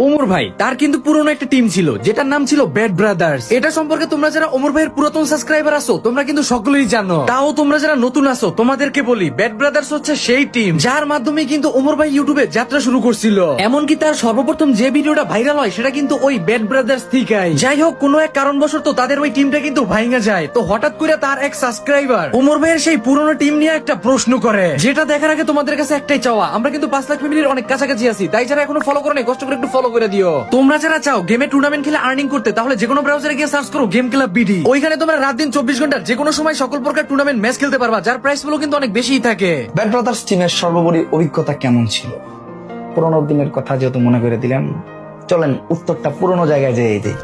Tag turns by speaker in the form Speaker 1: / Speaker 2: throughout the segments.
Speaker 1: ওমর ভাই তার কিন্তু পুরনো একটা টিম ছিল যেটার নাম ছিল ব্যাড ব্রাদার্স। এটা সম্পর্কে তোমরা যারা ওমর ভাইয়ের পুরাতন সাবস্ক্রাইবার আছো তোমরা কিন্তু সকলেই জানো। তাও তোমরা যারা নতুন আছো তোমাদেরকে বলি, ব্যাড ব্রাদার্স হচ্ছে সেই টিম যার মাধ্যমে কিন্তু ওমর ভাই ইউটিউবে যাত্রা শুরু করছিল। এমনকি তার সর্বপ্রথম যে ভিডিওটা ভাইরাল হয় সেটা কিন্তু ওই ব্যাড ব্রাদার্স থেকেই। যাই হোক, কোনো এক কারণবশত তাদের ওই টিমটা কিন্তু ভাঙা যায়। তো হঠাৎ করে তার এক সাবস্ক্রাইবার ওমর ভাইয়ের সেই পুরনো টিম নিয়ে একটা প্রশ্ন করে, যেটা দেখার আগে তোমাদের কাছে একটাই চাওয়া, আমরা কিন্তু 5 লাখ ফ্যামিলির অনেক কাছাকাছি আছি। তাই যারা এখনো ফলো করে নাই কষ্ট করে একটু ফলো করে দিও। তোমরা যারা চাও গেমে টুর্নামেন্ট খেলে আর্নিং করতে, তাহলে যে কোনো ব্রাউজারে গিয়ে সার্চ করো গেম ক্লাব বিডি। ওইখানে তোমরা রাত দিন 24 ঘন্টার যে কোনো সময় সকল প্রকার টুর্নামেন্ট ম্যাচ খেলতে পারবা, যার প্রাইস গুলো কিন্তু অনেক বেশিই থাকে।
Speaker 2: ব্যাড ব্রাদার্স টিমের সর্বোপরি অভিজ্ঞতা কেমন ছিল? পুরোনো দিনের কথা যেহেতু মনে করে দিলেন, চলেন উত্তরটা পুরোনো জায়গায় যেয়ে দিই।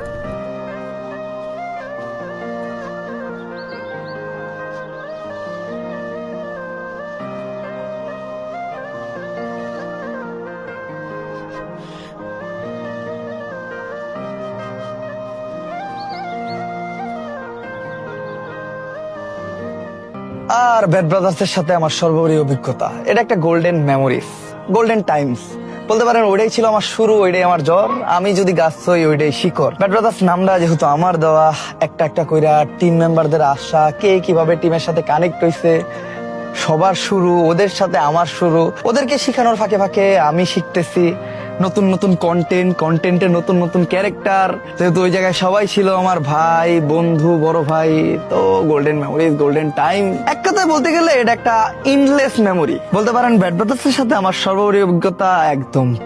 Speaker 2: আর ব্যাড ব্রাদার্স এর সাথে আমার সর্বোপরি অভিজ্ঞতা, এটা একটা গোল্ডেন মেমোরিজ, গোল্ডেন টাইমস বলতে পারেন। ওইটাই ছিল আমার শুরু, ওইটাই আমার জ্বর। আমি যদি গাছ হই ওইটাই শিকড়। ব্যাড ব্রাদার্স নামটা যেহেতু আমার দেওয়া, একটা একটা কইরা টিম মেম্বারদের আশা, কে কিভাবে টিমের সাথে কানেক্ট হইছে, সবার শুরু ওদের সাথে আমার শুরু। ওদেরকে শিখানোর ফাঁকে ফাঁকে আমি শিখতেছি নতুন নতুন কন্টেন্টের নতুন নতুন ক্যারেক্টার। যেহেতু ওই জায়গায় সবাই ছিল আমার ভাই, বন্ধু, বড় ভাই, তো গোল্ডেন মেমোরিজ, গোল্ডেন টাইম। এক কথায় বলতে গেলে এটা একটা ইনলেস মেমোরি বলতে পারেন। ব্যাড ব্রাদার্সের সাথে আমার সর্বোপরি অভিজ্ঞতা একদম